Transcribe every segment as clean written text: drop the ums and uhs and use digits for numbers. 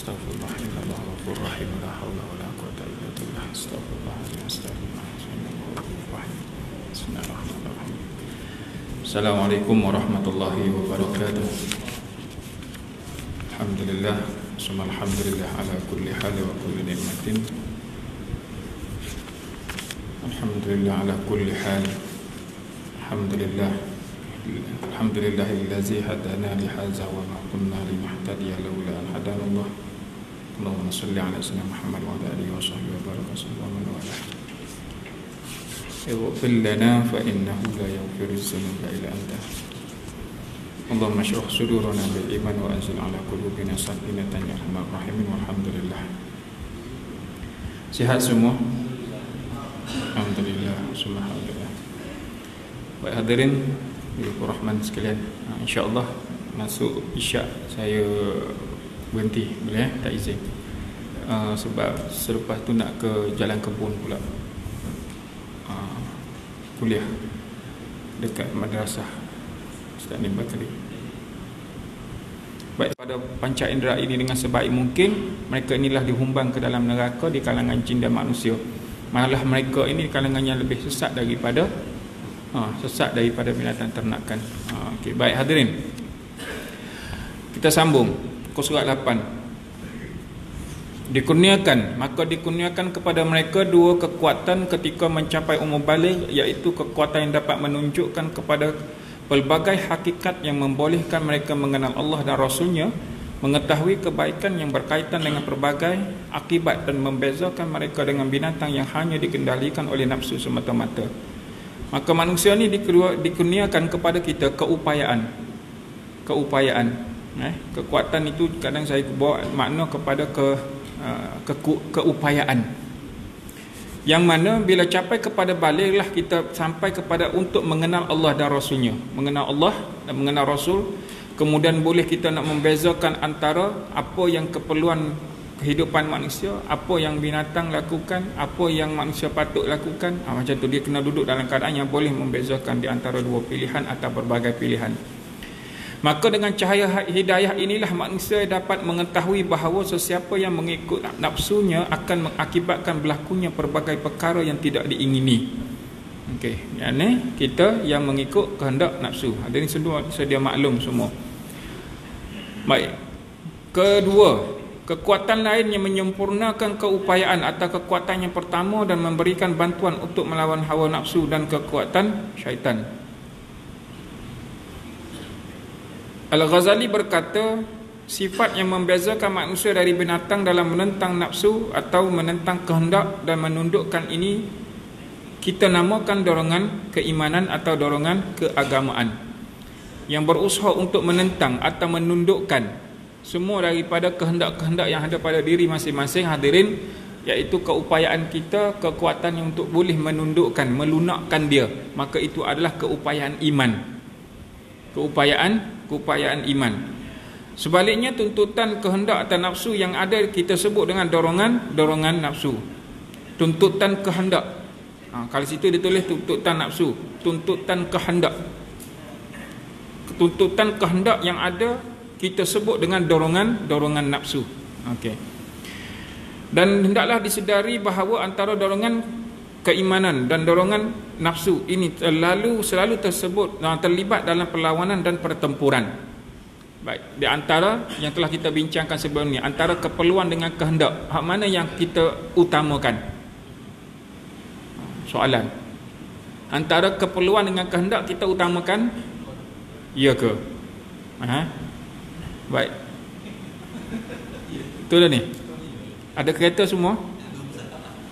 Astaghfirullah, innallaha ghafurur rahim, la haula wala quwwata illa billah. Astaghfirullah, astaghfirullah, innallaha ghafurur rahim. Bismillahirrahmanirrahim. Assalamualaikum warahmatullahi wabarakatuh. Alhamdulillah, summa alhamdulillah ala kulli hal wa kulli ni'matin. Alhamdulillah ala kulli hal. Alhamdulillah. Alhamdulillahillazi hadana li hadza wa ma kunna linahtadiya laula an hadana Allah. Allahumma shalli ala sayyidina Muhammad wa ala alihi wa sahbihi wa baraka sallallahu wa ala. Ighfir lana fa innahu la yaghfiru dzunuba illa anta. Allahumma shrah sudurana bil iman wa anzil ala qulubina sakinatan ya arhamar rahimin walhamdulillah. Sihat semua? Alhamdulillah, alhamdulillah. Baik hadirin Ibu Rahman sekalian, insya-Allah masuk Isyak saya berhenti, boleh tak izin. Sebab selepas tu nak ke Jalan Kebun pula. Kuliah dekat madrasah Ustaz Nimba tadi. Baik, pada panca indera ini dengan sebaik mungkin, mereka inilah dihumbang ke dalam neraka di kalangan jin dan manusia. Malah mereka ini kalangan yang lebih sesat daripada binatang ternakan. Okey, baik hadirin. Kita sambung ke surat 8. Maka dikurniakan kepada mereka dua kekuatan ketika mencapai umur baligh, iaitu kekuatan yang dapat menunjukkan kepada pelbagai hakikat yang membolehkan mereka mengenal Allah dan Rasulnya, mengetahui kebaikan yang berkaitan dengan pelbagai akibat dan membezakan mereka dengan binatang yang hanya dikendalikan oleh nafsu semata-mata. Maka manusia ni dikurniakan kepada kita keupayaan. Kekuatan itu kadang saya bawa makna kepada keupayaan. Yang mana bila capai kepada baliglah kita sampai kepada untuk mengenal Allah dan Rasulnya. Mengenal Allah dan mengenal Rasul. Kemudian boleh kita nak membezakan antara apa yang keperluan kehidupan manusia, apa yang binatang lakukan, apa yang manusia patut lakukan. Macam tu, dia kena duduk dalam keadaan yang boleh membezakan di antara dua pilihan atau berbagai pilihan. Maka dengan cahaya hidayah inilah manusia dapat mengetahui bahawa sesiapa yang mengikut nafsunya akan mengakibatkan berlakunya pelbagai perkara yang tidak diingini. Okey, yakni kita yang mengikut kehendak nafsu. Hadirin semua sedia maklum semua. Baik. Kedua, kekuatan lain yang menyempurnakan keupayaan atau kekuatan yang pertama dan memberikan bantuan untuk melawan hawa nafsu dan kekuatan syaitan. Al-Ghazali berkata, sifat yang membezakan manusia dari binatang dalam menentang nafsu atau menentang kehendak dan menundukkan ini kita namakan dorongan keimanan atau dorongan keagamaan, yang berusaha untuk menentang atau menundukkan semua daripada kehendak-kehendak yang ada pada diri masing-masing hadirin, iaitu keupayaan kita, kekuatan yang untuk boleh menundukkan, melunakkan dia. Maka itu adalah keupayaan iman. Keupayaan iman. Sebaliknya, tuntutan kehendak atau nafsu yang ada kita sebut dengan dorongan nafsu. Tuntutan kehendak. Kalau situ dia tulis tuntutan nafsu, tuntutan kehendak. Tuntutan kehendak yang ada kita sebut dengan dorongan nafsu. Okey. Dan hendaklah disedari bahawa antara dorongan keimanan dan dorongan nafsu ini selalu terlibat dalam perlawanan dan pertempuran. Baik, di antara yang telah kita bincangkan sebelum ni, antara keperluan dengan kehendak, hak mana yang kita utamakan? Soalan. Antara keperluan dengan kehendak kita utamakan, ya ke? Baik. Betul dah ni? Ada kereta semua?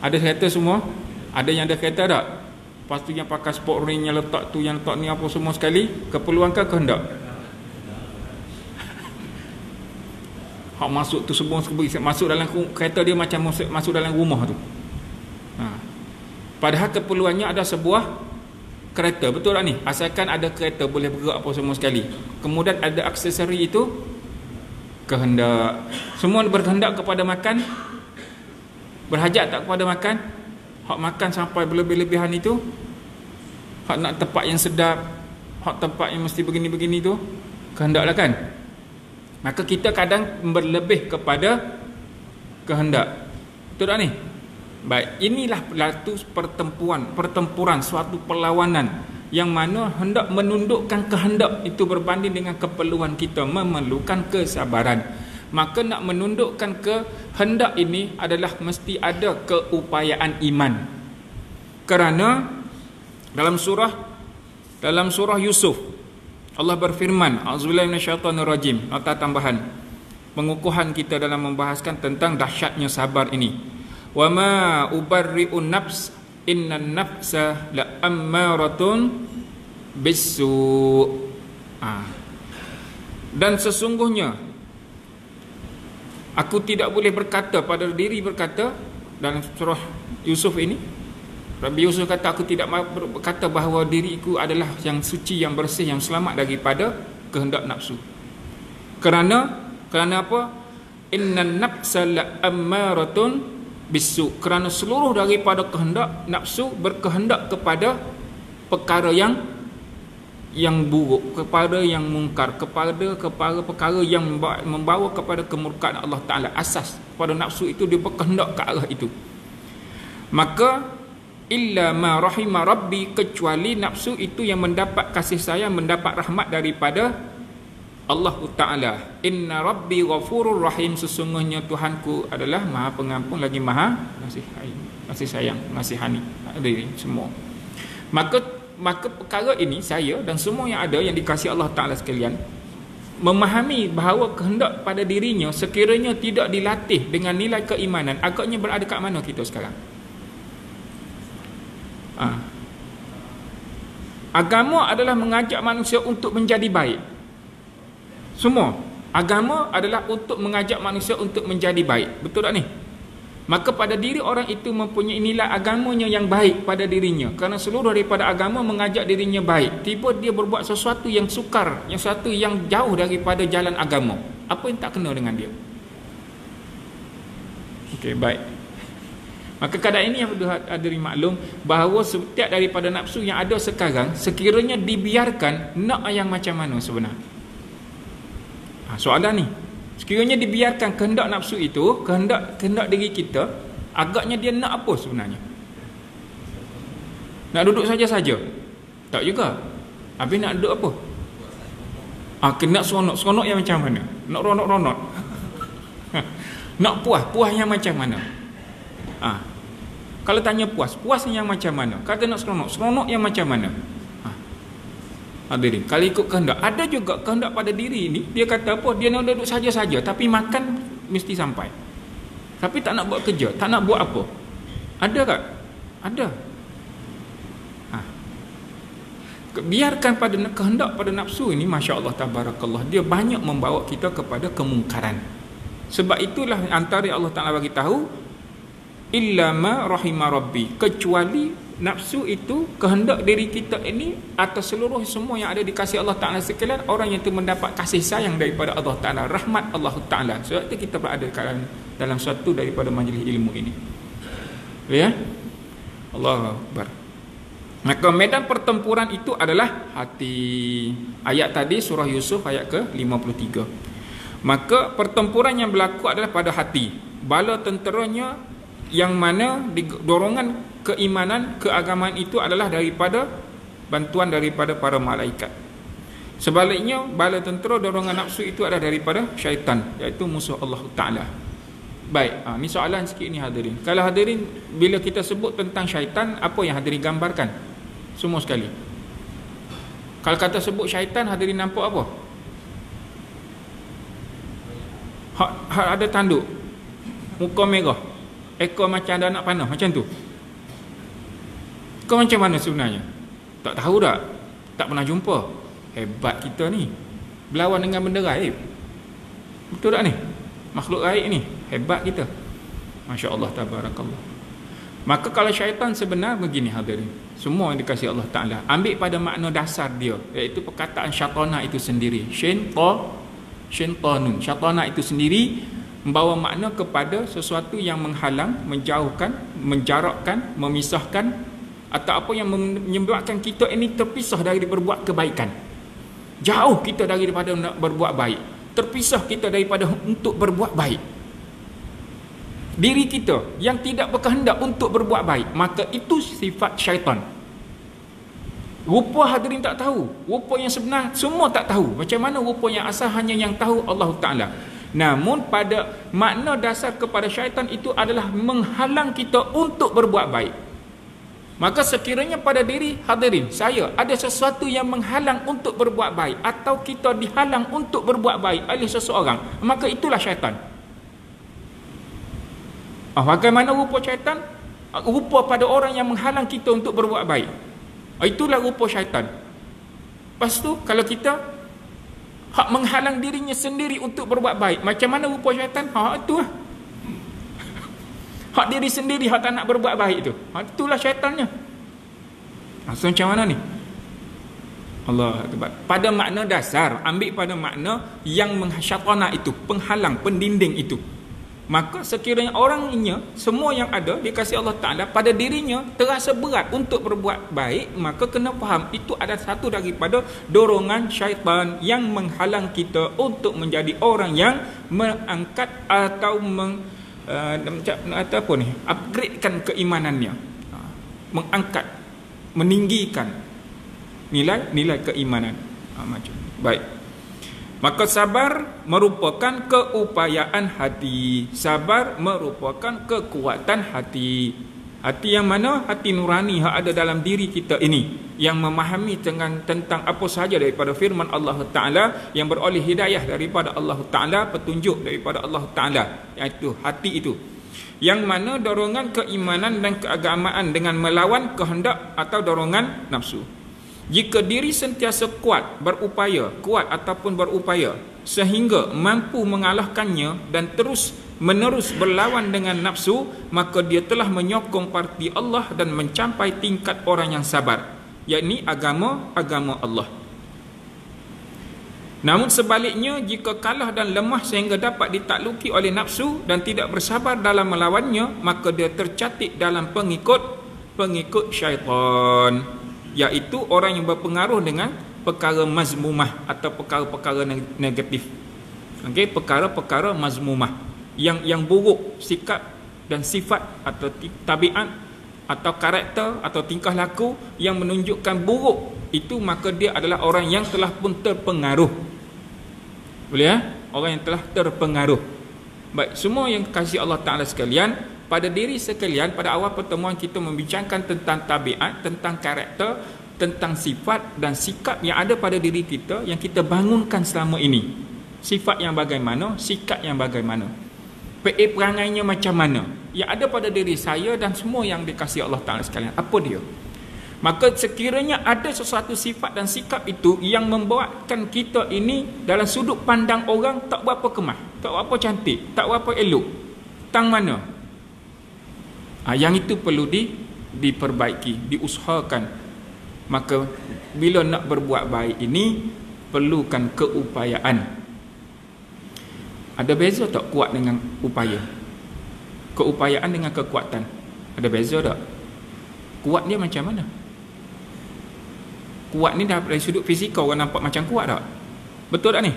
Ada kereta semua? Ada yang ada kereta tak? Lepas tu yang pakai sport ring, yang letak tu, yang letak ni, apa semua sekali? Keperluankah kehendak? Hak masuk tu semua masuk dalam kereta dia macam masuk dalam rumah tu. Padahal keperluannya ada sebuah kereta, betul tak ni? Asalkan ada kereta boleh bergerak apa semua sekali. Kemudian ada aksesori itu kehendak. Semua berkehendak kepada makan. Berhajat tak kepada makan? Hak makan sampai berlebih-lebihan itu, hak nak tempat yang sedap, hak tempat yang mesti begini-begini tu, kehendaklah kan. Maka kita kadang berlebih kepada kehendak. Betul tak ni? Baik, inilah pertempuran, suatu perlawanan yang mana hendak menundukkan kehendak itu berbanding dengan keperluan kita, memerlukan kesabaran. Maka nak menundukkan kehendak ini adalah mesti ada keupayaan iman. Kerana dalam surah Yusuf Allah berfirman, a'udzubillahi minasyaitonirrajim, nota tambahan pengukuhan kita dalam membahaskan tentang dahsyatnya sabar ini. Wa ma ubarri'un nafs innan nafsa la'ammaratun bisu'. Dan sesungguhnya aku tidak boleh berkata pada diri berkata, dalam surah Yusuf ini Rabbi Yusuf kata, aku tidak berkata bahawa diriku adalah yang suci, yang bersih, yang selamat daripada kehendak nafsu. Kerana apa? Innan nafsa la'ammaratun bisu'. Kerana seluruh daripada kehendak nafsu berkehendak kepada perkara yang buruk, kepada yang mungkar, kepada perkara yang membawa kepada kemurkaan Allah Ta'ala. Asas pada nafsu itu dia berkehendak ke arah itu. Maka illa ma rahima rabbi, kecuali nafsu itu yang mendapat kasih sayang, mendapat rahmat daripada Allah Ta'ala. Inna rabbi ghafurur rahim, sesungguhnya Tuhanku adalah maha pengampun lagi maha kasih sayang, ngasihani diri semua. Maka perkara ini saya dan semua yang ada yang dikasihi Allah Ta'ala sekalian memahami bahawa kehendak pada dirinya sekiranya tidak dilatih dengan nilai keimanan, agaknya berada kat mana kita sekarang? Agama adalah mengajak manusia untuk menjadi baik. Semua agama adalah untuk mengajak manusia untuk menjadi baik. Betul tak ni? Maka pada diri orang itu mempunyai nilai agamanya yang baik pada dirinya. Kerana seluruh daripada agama mengajak dirinya baik. Tiba dia berbuat sesuatu yang sukar, yang sesuatu yang jauh daripada jalan agama. Apa yang tak kena dengan dia? Okey, baik. Maka keadaan ini yang perlu hadirin maklum bahawa setiap daripada nafsu yang ada sekarang sekiranya dibiarkan, nak yang macam mana sebenarnya? Soalan ni, sekiranya dibiarkan kehendak nafsu itu, kehendak diri kita, agaknya dia nak apa sebenarnya? Nak duduk saja-saja? Tak juga. Habis nak duduk apa? Kena seronok. Seronok yang macam mana? Nak ronok-ronok. Nak puas yang macam mana? Kalau tanya puas yang macam mana? Kata nak seronok yang macam mana? Hadirin, kalau ikut kehendak, ada juga kehendak pada diri ini, dia kata apa? Dia nak duduk saja-saja, tapi makan mesti sampai. Tapi tak nak buat kerja, tak nak buat apa. Ada tak? Ada. Biarkan pada kehendak pada nafsu ini, Masya Allah tabarakallah, dia banyak membawa kita kepada kemungkaran. Sebab itulah antara Allah Ta'ala bagi tahu, illa ma rahima rabbi, kecuali nafsu itu, kehendak diri kita ini atas seluruh semua yang ada dikasihi Allah Ta'ala sekalian, orang yang itu mendapat kasih sayang daripada Allah Ta'ala, rahmat Allah Ta'ala. Sebab itu kita berada dalam suatu daripada majlis ilmu ini. Ya, Allahu Akbar. Maka medan pertempuran itu adalah hati. Ayat tadi surah Yusuf ayat ke-53. Maka pertempuran yang berlaku adalah pada hati. Bala tenteranya yang mana dorongan keimanan, keagamaan itu adalah daripada bantuan daripada para malaikat. Sebaliknya bala tentera dorongan nafsu itu adalah daripada syaitan, iaitu musuh Allah Ta'ala. Baik, ni soalan sikit ni hadirin. Kalau hadirin bila kita sebut tentang syaitan, apa yang hadirin gambarkan? Semua sekali. Kalau kata sebut syaitan, hadirin nampak apa? Hak ada tanduk, muka merah, ekor macam ada anak panah, macam tu. Kau macam mana sebenarnya? Tak tahu tak? Tak pernah jumpa. Hebat kita ni, berlawan dengan benda gaib. Betul tak ni? Makhluk gaib ni, hebat kita. Masya Allah tabarakallah. Maka kalau syaitan sebenar begini hadirin, semua yang dikasihi Allah Ta'ala, ambil pada makna dasar dia, iaitu perkataan syaitana itu sendiri. Syaitanun, syaitana itu sendiri membawa makna kepada sesuatu yang menghalang, menjauhkan, menjarakkan, memisahkan, atau apa yang menyebabkan kita ini terpisah dari berbuat kebaikan. Jauh kita daripada nak berbuat baik, terpisah kita daripada untuk berbuat baik. diri kita yang tidak berkehendak untuk berbuat baik, maka itu sifat syaitan. Rupa hadirin tak tahu, rupa yang sebenar semua tak tahu. Macam mana rupa yang asal hanya yang tahu Allah Ta'ala. Namun pada makna dasar kepada syaitan itu adalah menghalang kita untuk berbuat baik. Maka sekiranya pada diri hadirin saya ada sesuatu yang menghalang untuk berbuat baik, atau kita dihalang untuk berbuat baik oleh seseorang, maka itulah syaitan. Bagaimana rupa syaitan? Rupa pada orang yang menghalang kita untuk berbuat baik. Itulah rupa syaitan. Lepas tu kalau kita hak menghalang dirinya sendiri untuk berbuat baik, macam mana rupa syaitan? Itu lah. Hak diri sendiri hak tak nak berbuat baik tu, itulah syaitannya. So macam mana ni? Allah Akbar. Pada makna dasar, ambil pada makna yang mengsyaitanah itu, penghalang, pendinding itu. Maka sekiranya orangnya, semua yang ada dikasih Allah Ta'ala, pada dirinya terasa berat untuk berbuat baik, maka kena faham itu ada satu daripada dorongan syaitan yang menghalang kita untuk menjadi orang yang mengangkat atau upgradekan keimanannya, mengangkat, meninggikan nilai keimanan. Macam baik. Maka sabar merupakan keupayaan hati. Sabar merupakan kekuatan hati. Hati yang mana? Hati nurani yang ada dalam diri kita ini, yang memahami tentang apa sahaja daripada firman Allah Ta'ala, yang beroleh hidayah daripada Allah Ta'ala, petunjuk daripada Allah Ta'ala, iaitu hati itu, yang mana dorongan keimanan dan keagamaan dengan melawan kehendak atau dorongan nafsu. Jika diri sentiasa kuat ataupun berupaya sehingga mampu mengalahkannya dan terus menerus berlawan dengan nafsu, maka dia telah menyokong parti Allah dan mencapai tingkat orang yang sabar, yakni agama Allah. Namun sebaliknya, jika kalah dan lemah sehingga dapat ditakluki oleh nafsu dan tidak bersabar dalam melawannya, maka dia tercatik dalam pengikut syaitan, iaitu orang yang berpengaruh dengan perkara mazmumah atau perkara-perkara negatif. Okey, perkara-perkara mazmumah yang buruk, sikap dan sifat atau tabiat atau karakter atau tingkah laku yang menunjukkan buruk itu, maka dia adalah orang yang telah pun terpengaruh. Boleh ya? Orang yang telah terpengaruh. Baik, semua yang kasih Allah Ta'ala sekalian, pada diri sekalian, pada awal pertemuan kita membincangkan tentang tabiat, tentang karakter, tentang sifat dan sikap yang ada pada diri kita yang kita bangunkan selama ini. Sifat yang bagaimana, sikap yang bagaimana, perangainya macam mana, yang ada pada diri saya dan semua yang dikasihi Allah Ta'ala sekalian. Apa dia? Maka sekiranya ada sesuatu sifat dan sikap itu yang membuatkan kita ini dalam sudut pandang orang tak berapa kemah, tak berapa cantik, tak berapa elok, tang mana? Yang itu perlu diperbaiki, diusahakan. Maka bila nak berbuat baik ini perlukan keupayaan. Ada beza tak kuat dengan upaya? Keupayaan dengan kekuatan, ada beza tak? Kuat dia macam mana? Kuat ni dari sudut fizikal orang nampak macam kuat tak? Betul tak ni?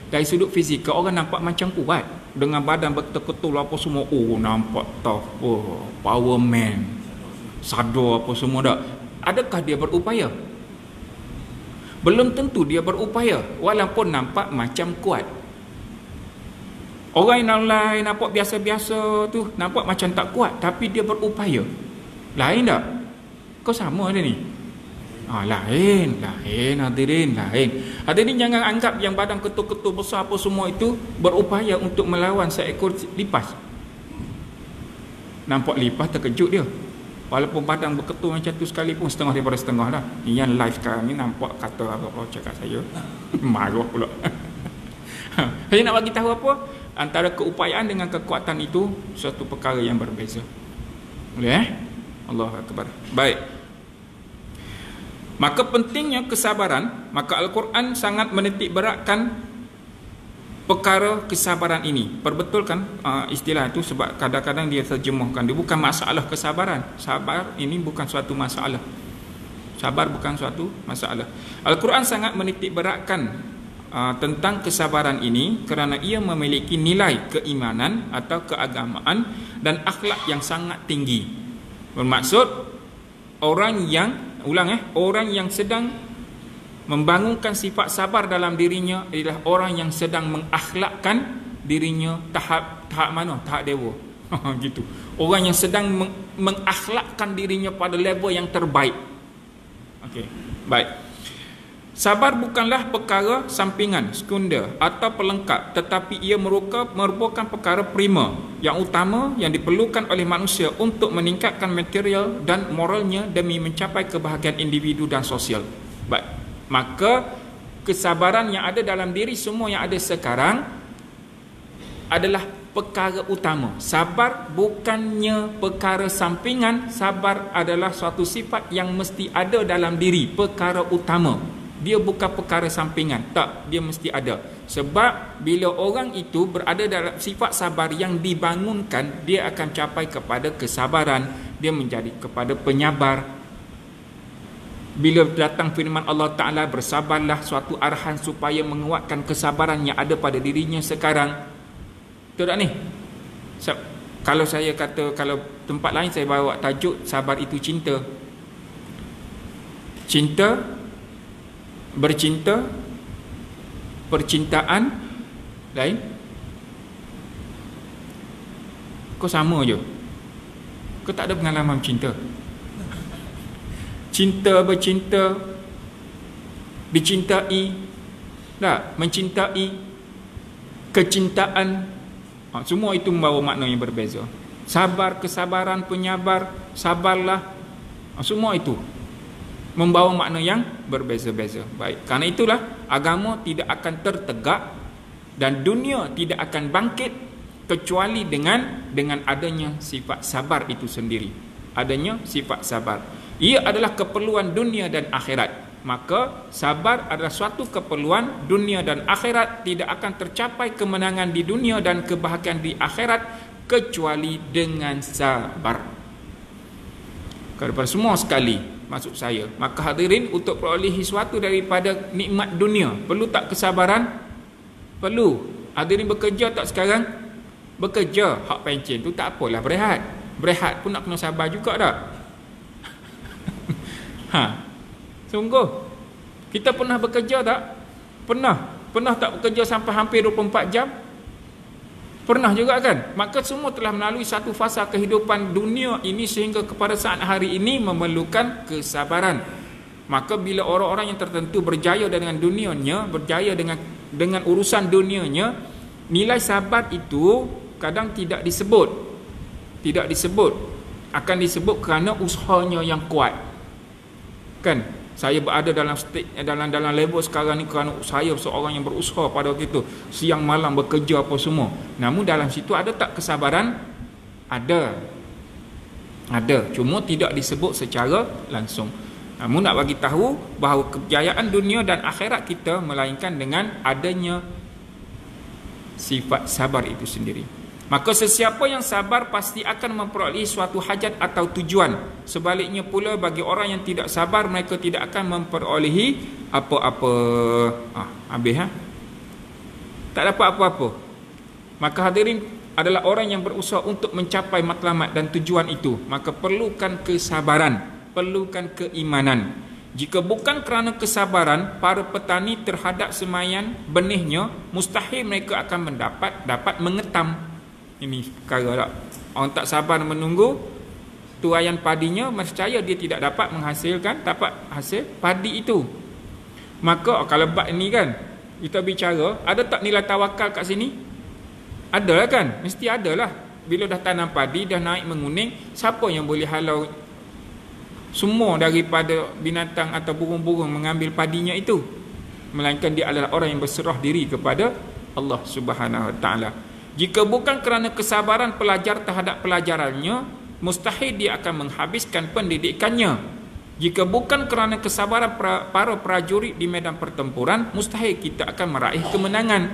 Dari sudut fizikal orang nampak macam kuat, dengan badan betul-betul apa semua, nampak tough, power man, sadar apa semua tak? Adakah dia berupaya? Belum tentu dia berupaya, walaupun nampak macam kuat. Orang yang lain nampak biasa-biasa tu, nampak macam tak kuat, tapi dia berupaya. Lain tak? Kau sama ada ni? Lain hadirin, lain. Hadirin jangan anggap yang badan ketul-ketul besar apa semua itu berupaya untuk melawan seekor lipas. Nampak lipas terkejut dia. Walaupun badan berketul macam tu sekalipun, setengah daripada setengah lah. Yang live sekarang ni nampak kata apa cakap saya. Marah pula. Saya nak bagi tahu apa? Antara keupayaan dengan kekuatan itu suatu perkara yang berbeza. Boleh Allah Akbar. Baik. Maka pentingnya kesabaran, maka Al-Quran sangat menitik beratkan perkara kesabaran ini. Perbetulkan istilah itu sebab kadang-kadang dia terjemahkan, dia bukan masalah kesabaran. Sabar ini bukan suatu masalah. Sabar bukan suatu masalah. Al-Quran sangat menitik beratkan tentang kesabaran ini kerana ia memiliki nilai keimanan atau keagamaan dan akhlak yang sangat tinggi. Bermaksud orang yang sedang membangunkan sifat sabar dalam dirinya adalah orang yang sedang mengakhlakkan dirinya tahap mana? Tahap dewa. Gitu. Orang yang sedang mengakhlakkan dirinya pada level yang terbaik. Okey, baik. Sabar bukanlah perkara sampingan, sekunder atau pelengkap, tetapi ia merupakan perkara prima yang utama yang diperlukan oleh manusia untuk meningkatkan material dan moralnya demi mencapai kebahagiaan individu dan sosial. Baik. Maka kesabaran yang ada dalam diri semua yang ada sekarang adalah perkara utama. Sabar bukannya perkara sampingan, sabar adalah suatu sifat yang mesti ada dalam diri, perkara utama. Dia bukan perkara sampingan. Tak, dia mesti ada. Sebab bila orang itu berada dalam sifat sabar yang dibangunkan, dia akan capai kepada kesabaran. Dia menjadi kepada penyabar. Bila datang firman Allah Ta'ala, bersabarlah, suatu arahan supaya menguatkan kesabaran yang ada pada dirinya sekarang. Betul tak ni? Kalau saya kata, kalau tempat lain saya bawa tajuk sabar itu cinta. Cinta, bercinta, percintaan lain. Kau sama je. Kau tak ada pengalaman cinta. Cinta, bercinta, dicintai, tak, mencintai, kecintaan, semua itu membawa makna yang berbeza. Sabar, kesabaran, penyabar, sabarlah, semua itu membawa makna yang berbeza-beza. Baik, kerana itulah agama tidak akan tertegak dan dunia tidak akan bangkit kecuali dengan adanya sifat sabar itu sendiri. Adanya sifat sabar. Ia adalah keperluan dunia dan akhirat. Maka sabar adalah suatu keperluan dunia dan akhirat. Tidak akan tercapai kemenangan di dunia dan kebahagiaan di akhirat kecuali dengan sabar. Kepada semua sekali, maksud saya, maka hadirin, untuk perolehi sesuatu daripada nikmat dunia, perlu tak kesabaran? Perlu. Hadirin bekerja tak sekarang? Bekerja, hak pencen tu tak apalah, berehat. Berehat pun nak kena sabar juga tak? Sungguh. Kita pernah bekerja tak? Pernah tak bekerja sampai hampir 24 jam? Pernah juga kan? Maka semua telah melalui satu fasa kehidupan dunia ini sehingga kepada saat hari ini memerlukan kesabaran. Maka bila orang-orang yang tertentu berjaya dengan dunianya, berjaya dengan urusan dunianya, nilai sabar itu kadang tidak disebut. Tidak disebut. Akan disebut kerana usahanya yang kuat. Kan? Saya berada dalam level sekarang ni kerana saya seorang yang berusaha pada waktu itu, siang malam bekerja apa semua. Namun dalam situ ada tak kesabaran? Ada. Cuma tidak disebut secara langsung. Namun nak bagi tahu bahawa kejayaan dunia dan akhirat kita melainkan dengan adanya sifat sabar itu sendiri. Maka sesiapa yang sabar pasti akan memperolehi suatu hajat atau tujuan. Sebaliknya pula bagi orang yang tidak sabar, mereka tidak akan memperolehi apa-apa. Habis tak dapat apa-apa. Maka hadirin adalah orang yang berusaha untuk mencapai matlamat dan tujuan itu. Maka perlukan kesabaran, perlukan keimanan. Jika bukan kerana kesabaran para petani terhadap semaian benihnya, mustahil mereka akan dapat mengetam. Ini perkara tak? Orang tak sabar menunggu tuaian padinya, percaya dia tidak dapat dapat hasil padi itu. Maka kalau bab ini kan, kita bicara, ada tak nilai tawakal kat sini? Ada lah kan? Mesti ada lah. Bila dah tanam padi, dah naik menguning, siapa yang boleh halau semua daripada binatang atau burung-burung mengambil padinya itu? Melainkan dia adalah orang yang berserah diri kepada Allah Subhanahu Wa Taala. Jika bukan kerana kesabaran pelajar terhadap pelajarannya, mustahil dia akan menghabiskan pendidikannya. Jika bukan kerana kesabaran para prajurit di medan pertempuran, mustahil kita akan meraih kemenangan.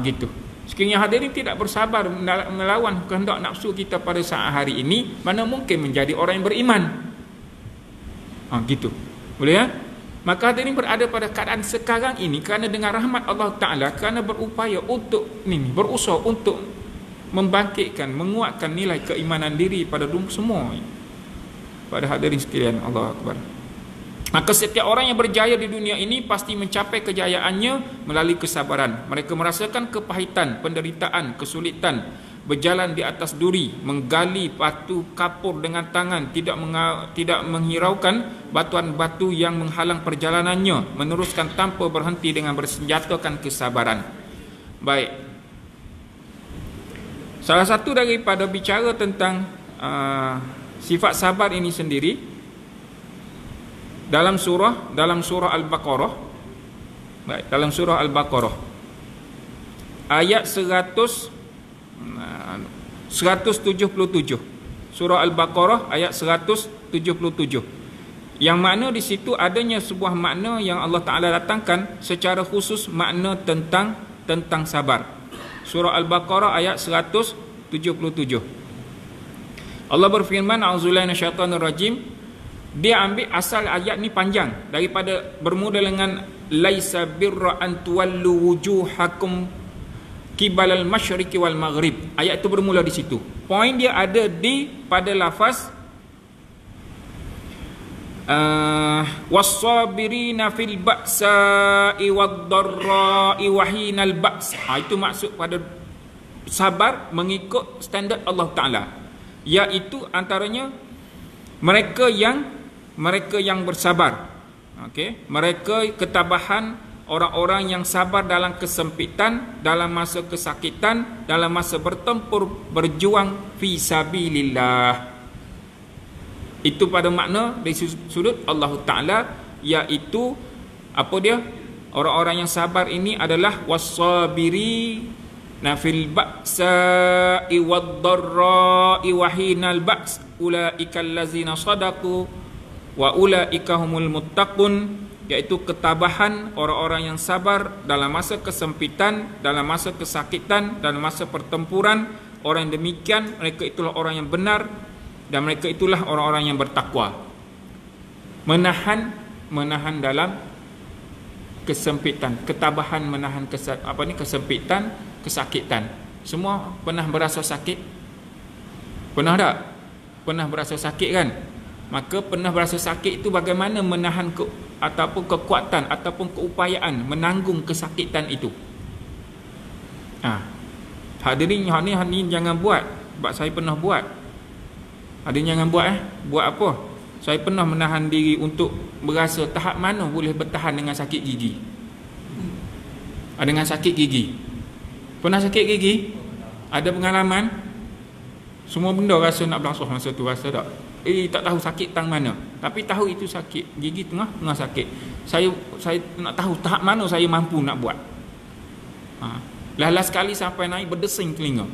Gitu. Sekiranya hadirin tidak bersabar melawan kehendak nafsu kita pada saat hari ini, mana mungkin menjadi orang yang beriman. Gitu. Boleh ya? Maka hadirin berada pada keadaan sekarang ini kerana dengan rahmat Allah Ta'ala, kerana berupaya untuk berusaha untuk membangkitkan, menguatkan nilai keimanan diri pada semua. Pada hadirin sekalian, Allah Akbar. Maka setiap orang yang berjaya di dunia ini pasti mencapai kejayaannya melalui kesabaran. Mereka merasakan kepahitan, penderitaan, kesulitan, berjalan di atas duri, menggali batu kapur dengan tangan, tidak menghiraukan batuan-batu yang menghalang perjalanannya, meneruskan tanpa berhenti dengan bersenjatakan kesabaran. Baik. Salah satu daripada bicara tentang sifat sabar ini sendiri dalam surah Al-Baqarah. Baik, dalam surah Al-Baqarah ayat 177. Surah Al-Baqarah ayat 177. Yang makna di situ adanya sebuah makna yang Allah Ta'ala datangkan secara khusus, makna tentang sabar. Surah Al-Baqarah ayat 177. Allah berfirman, a'udzubillahi minasyaitonir rajim. Dia ambil asal ayat ni panjang, daripada bermula dengan laisa birra an tuwallu wujuhakum qibalal masyriqi wal maghrib. Ayat itu bermula di situ. Poin dia ada pada lafaz was-sabirina fil ba'sa'i wad-dharra'i wa hinal ba's. Itu maksud pada sabar mengikut standard Allah Ta'ala, iaitu antaranya mereka yang bersabar. Okey, mereka ketabahan, orang-orang yang sabar dalam kesempitan, dalam masa kesakitan, dalam masa bertempur, berjuang fi sabilillah. Itu pada makna dari sudut Allah Ta'ala, iaitu apa dia? Orang-orang yang sabar ini adalah was-sabiri nafil ba'sa'i wad-dharra'i wa hinal ba's ulaikal ladzina shadaqu wa ulaika humul muttaqun, iaitu ketabahan orang-orang yang sabar dalam masa kesempitan, dalam masa kesakitan, dalam masa pertempuran. Orang yang demikian, mereka itulah orang yang benar, dan mereka itulah orang-orang yang bertakwa. Menahan dalam kesempitan, ketabahan menahan kesempitan, kesakitan. Semua pernah berasa sakit? Pernah tak? Pernah berasa sakit kan? Maka pernah berasa sakit itu bagaimana menahan ataupun kekuatan ataupun keupayaan menanggung kesakitan itu. Hadirin ni jangan buat, sebab saya pernah buat. Hadirin jangan buat Buat apa? Saya pernah menahan diri untuk berasa tahap mana boleh bertahan dengan sakit gigi. Dengan sakit gigi. Pernah sakit gigi? Ada pengalaman? Semua benda rasa nak berlangsung masa tu, rasa tak? Tak tahu sakit tang mana, tapi tahu itu sakit gigi, tengah sakit. Saya nak tahu tahap mana saya mampu nak buat. Last sekali sampai naik berdesing telinga,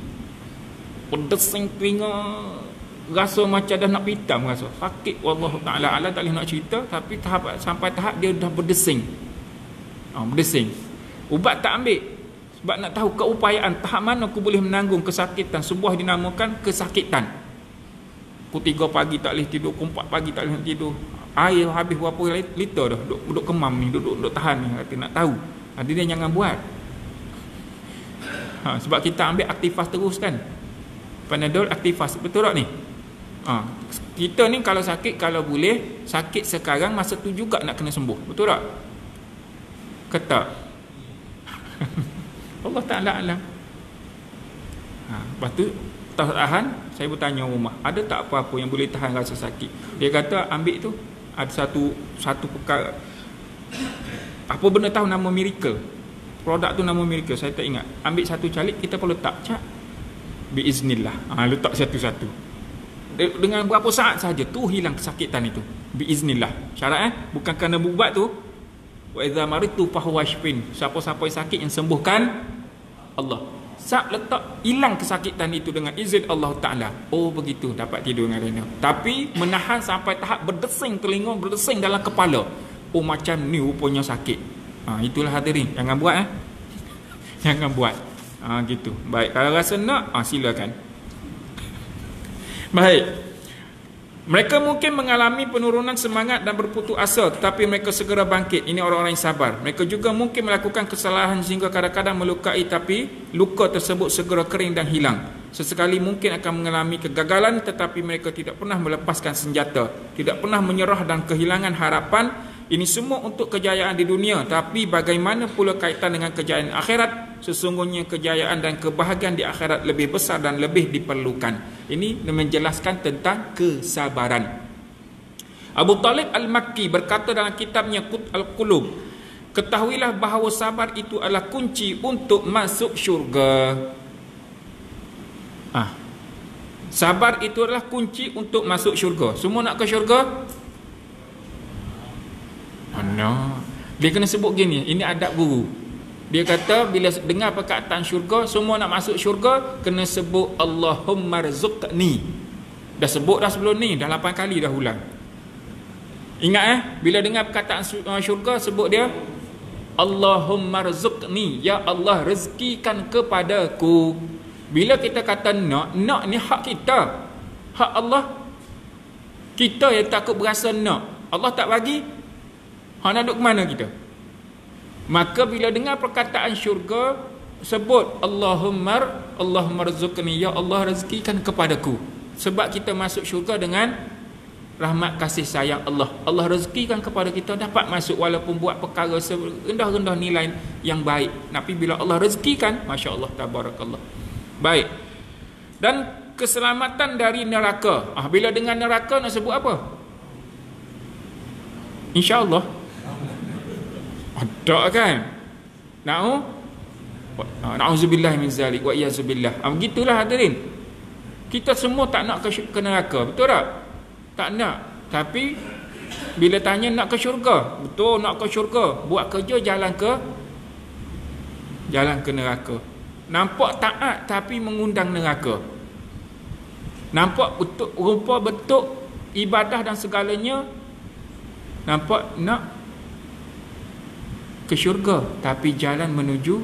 rasa macam dah nak pitam, rasa sakit. Wallahu ta'ala ala, tak boleh nak cerita, tapi sampai tahap dia dah berdesing. Berdesing. Ubat tak ambil, sebab nak tahu keupayaan tahap mana aku boleh menanggung kesakitan. Sebuah dinamakan kesakitan. Pukul 3 pagi tak boleh tidur, pukul 4 pagi tak boleh tidur. Air habis berapa liter dah, duduk kemam ni, duduk tahan ni. Kata nak tahu. Dia jangan buat. Sebab kita ambil Activas terus kan. Panadol, Activas, betul tak ni? Kita ni kalau sakit, kalau boleh sakit sekarang, masa tu juga nak kena sembuh, betul tak? Kata Allah Ta'ala alam. Lepas tu tahan. Saya bertanya rumah, ada tak apa-apa yang boleh tahan rasa sakit? Dia kata ambil tu, ada satu perkara, apa benda tahu nama miracle, produk tu nama miracle, saya tak ingat. Ambil satu calik, kita perlu letak cak biiznillah, letak satu-satu, dengan berapa saat saja tu hilang kesakitan itu biiznillah. Syarat bukan kerana ubat tu. Wa idza maritu fahuwa yashfin, siapa-siapa yang sakit yang sembuhkan Allah. Sab letak, hilang kesakitan itu dengan izin Allah Ta'ala. Begitu, dapat tidur dengan rena. Tapi menahan sampai tahap berdesing telinga, berdesing dalam kepala. Macam ni rupanya sakit. Itulah hadirin, jangan buat jangan buat. Gitu. Baik, kalau rasa nak silakan. Baik. Mereka mungkin mengalami penurunan semangat dan berputus asa, tetapi mereka segera bangkit. Ini orang-orang yang sabar. Mereka juga mungkin melakukan kesalahan sehingga kadang-kadang melukai, tapi luka tersebut segera kering dan hilang. Sesekali mungkin akan mengalami kegagalan, tetapi mereka tidak pernah melepaskan senjata, tidak pernah menyerah dan kehilangan harapan. Ini semua untuk kejayaan di dunia, tapi bagaimana pula kaitan dengan kejayaan akhirat? Sesungguhnya kejayaan dan kebahagiaan di akhirat lebih besar dan lebih diperlukan. Ini menjelaskan tentang kesabaran. Abu Talib Al-Makki berkata dalam kitabnya Qut Al-Qulub, ketahuilah bahawa sabar itu adalah kunci untuk masuk syurga. Sabar itu adalah kunci untuk masuk syurga. Semua nak ke syurga? No. Dia kena sebut gini, ini adab guru. Dia kata bila dengar perkataan syurga, semua nak masuk syurga, kena sebut Allahumma rzuqni. Dah sebut dah sebelum ni, dah 8 kali dah ulang. Ingat bila dengar perkataan syurga, sebut dia Allahumma rzuqni, ya Allah rezekikan kepadaku. Bila kita kata nak ni hak kita, hak Allah. Kita yang takut berasa nak, Allah tak bagi, hak nak duduk mana kita? Maka bila dengar perkataan syurga, sebut Allahumma rzuqni, ya Allah rezekikan kepadaku. Sebab kita masuk syurga dengan rahmat kasih sayang Allah. Allah rezekikan kepada kita dapat masuk walaupun buat perkara rendah-rendah nilai yang baik. Tapi bila Allah rezekikan, Masya Allah, tabarakallah. Baik. Dan keselamatan dari neraka. Bila dengar neraka nak sebut apa? InsyaAllah. Ada kan? Na'udzubillah min zalik wa iyazubillah. Begitulah hadirin. Kita semua tak nak ke neraka, betul tak? Tak nak. Tapi bila tanya nak ke syurga, betul nak ke syurga, buat kerja jalan ke neraka. Nampak taat tapi mengundang neraka. Nampak rupa bentuk ibadah dan segalanya, nampak nak ke syurga, tapi jalan menuju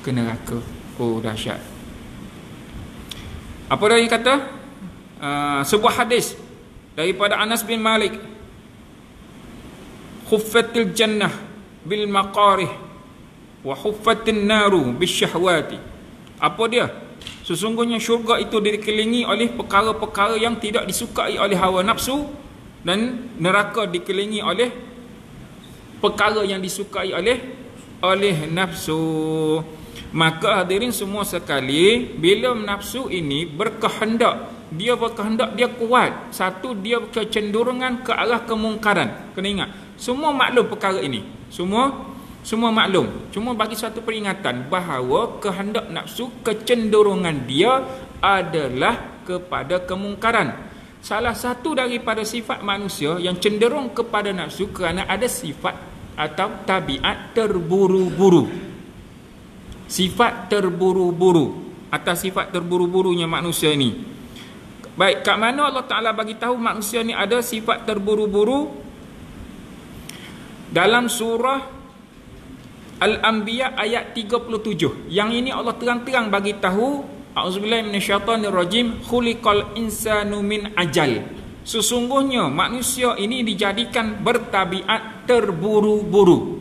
ke neraka. Oh, dahsyat. Apa dia kata? Sebuah hadis daripada Anas bin Malik, khuffatil jannah bil maqarih wa khuffatin naru bisyahwati. Apa dia? Sesungguhnya syurga itu dikelilingi oleh perkara-perkara yang tidak disukai oleh hawa nafsu, dan neraka dikelilingi oleh perkara yang disukai oleh nafsu. Maka hadirin semua sekali, bila nafsu ini berkehendak, dia kuat. Satu, dia kecenderungan ke arah kemungkaran. Kena ingat, semua maklum perkara ini. Semua maklum. Cuma bagi satu peringatan bahawa kehendak nafsu, kecenderungan dia adalah kepada kemungkaran. Salah satu daripada sifat manusia yang cenderung kepada nafsu kerana ada sifat atau tabiat terburu-buru. Sifat terburu-buru, atas sifat terburu-burunya manusia ni. Baik, kat mana Allah Ta'ala bagi tahu manusia ni ada sifat terburu-buru? Dalam surah Al-Anbiya ayat 37. Yang ini Allah terang-terang bagi tahu, a'udzubillahi minasyaitonirrajim, khuliqal insanu min ajal. Sesungguhnya manusia ini dijadikan bertabiat terburu-buru.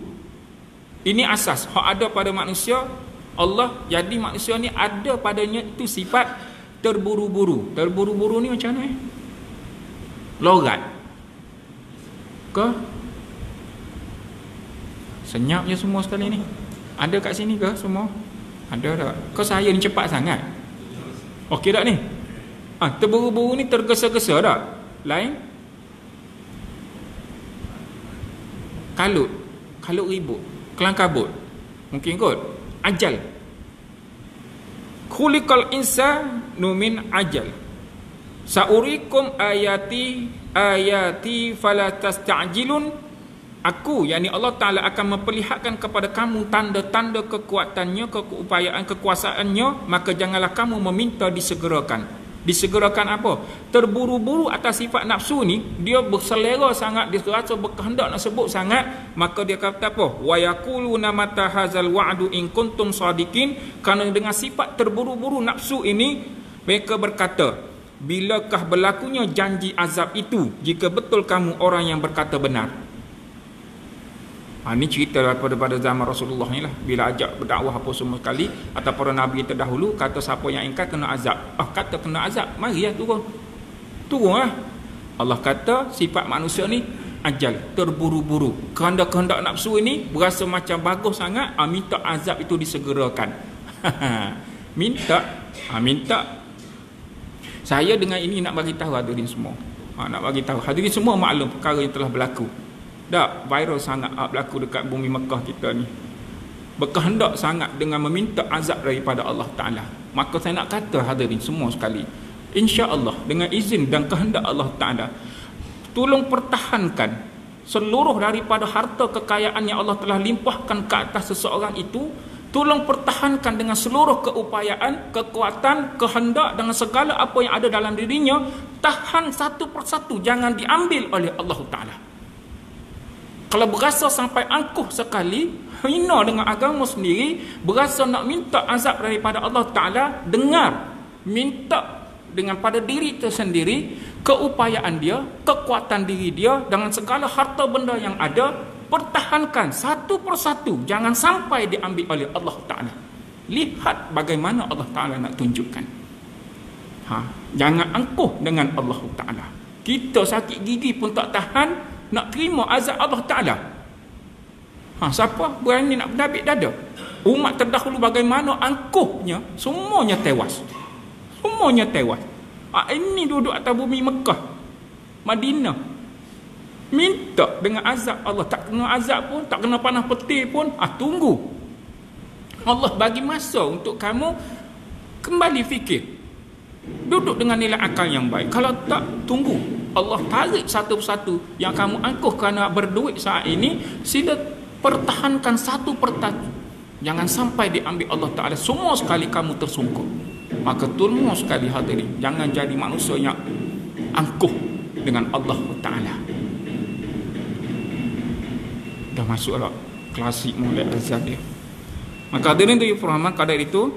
Ini asas hak ada pada manusia. Allah jadi manusia ni ada padanya itu sifat terburu-buru. Terburu-buru ni macam mana? Lorat ke? Senyap je semua sekali ni. Ada kat sini ke semua? Ada tak? Kau saya ni cepat sangat. Okey tak ni? Terburu-buru ni tergesa-gesa tak? Lain? Kalut ribut, kelang kabut. Mungkin kot. Ajal. Khuliqal insanu min ajal. Saurikum ayati fala tasta'jilun. Aku, yakni Allah Ta'ala, akan memperlihatkan kepada kamu tanda-tanda kekuatannya, keupayaan, kekuasaannya, maka janganlah kamu meminta disegerakan. Disegerakan apa? Terburu-buru atas sifat nafsu ni, dia berselera sangat, dia rasa berkehendak nak sebut sangat, maka dia kata apa? Wa yaquluna mata hadzal wa'du in kuntum shadiqin. Kerana dengan sifat terburu-buru nafsu ini, mereka berkata, bilakah berlakunya janji azab itu jika betul kamu orang yang berkata benar. Ini cerita pada zaman Rasulullah ni lah. Bila ajak berdakwah apa semua sekali, atau para Nabi yang terdahulu, kata siapa yang ingkar kena azab. Kata kena azab, mari lah turun. Turun lah. Allah kata sifat manusia ni ajal, terburu-buru. Kehendak-kehendak nafsu ini berasa macam bagus sangat, minta azab itu disegerakan. Minta. Saya dengan ini nak bagi tahu hadirin semua. Nak bagi tahu hadirin semua maklum perkara yang telah berlaku. Dah viral sangat berlaku dekat bumi Mekah kita ni. Berkehendak sangat dengan meminta azab daripada Allah Ta'ala. Maka saya nak kata hadirin semua sekali, insya-Allah dengan izin dan kehendak Allah Ta'ala, tolong pertahankan seluruh daripada harta kekayaan yang Allah telah limpahkan ke atas seseorang itu. Tolong pertahankan dengan seluruh keupayaan, kekuatan, kehendak, dengan segala apa yang ada dalam dirinya. Tahan satu persatu, jangan diambil oleh Allah Ta'ala. Kalau berasa sampai angkuh sekali, hina dengan agama sendiri, berasa nak minta azab daripada Allah Ta'ala, dengar, minta dengan pada diri tersendiri, keupayaan dia, kekuatan diri dia, dengan segala harta benda yang ada, pertahankan satu persatu, jangan sampai diambil oleh Allah Ta'ala. Lihat bagaimana Allah Ta'ala nak tunjukkan. Jangan angkuh dengan Allah Ta'ala. Kita sakit gigi pun tak tahan, nak terima azab Allah Ta'ala. Siapa berani nak berdabik dada? Umat terdahulu bagaimana angkuhnya, semuanya tewas. Semuanya tewas. Ini duduk atas bumi Mekah, Madinah, minta dengan azab Allah. Tak kena azab pun, tak kena panah peti pun, tunggu. Allah bagi masa untuk kamu kembali fikir, duduk dengan nilai akal yang baik. Kalau tak, tunggu. Allah tarik satu persatu yang kamu angkuh kerana berduit saat ini. Sila pertahankan satu persatu, jangan sampai diambil Allah Ta'ala. Semua sekali kamu tersungkur. Maka tolong sekali hadirin, jangan jadi manusia yang angkuh dengan Allah Ta'ala. Dah masuk lah klasik mulai azab dia. Maka hadirin tu faham, kadar itu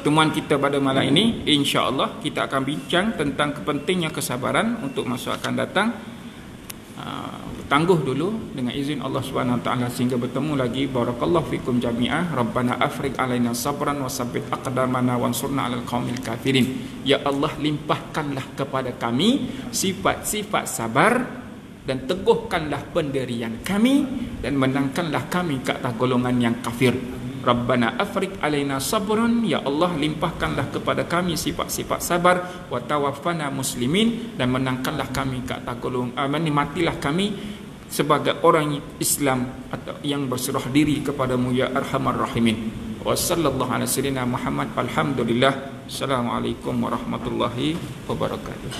pertemuan kita pada malam ini, insya-Allah kita akan bincang tentang kepentingnya kesabaran untuk masa akan datang. Tangguh dulu dengan izin Allah Subhanahu Wa Taala sehingga bertemu lagi. Barakallahu fikum jami'ah. Rabbana afriq alaina sabran wa sabbit aqdamana wansurna 'alal qaumil kafirin. Ya Allah, limpahkanlah kepada kami sifat-sifat sabar dan teguhkanlah pendirian kami dan menangkanlah kami ke atas golongan yang kafir. Rabbana afriq alaina sabran, ya Allah limpahkanlah kepada kami sifat-sifat sabar, wa tawaffana muslimin, dan menangkanlah kami ke atas golongan matilah kami sebagai orang Islam atau yang berserah diri kepadamu ya arhamar rahimin. Wa sallallahu ala sayyidina Muhammad. Alhamdulillah. Assalamualaikum warahmatullahi wabarakatuh.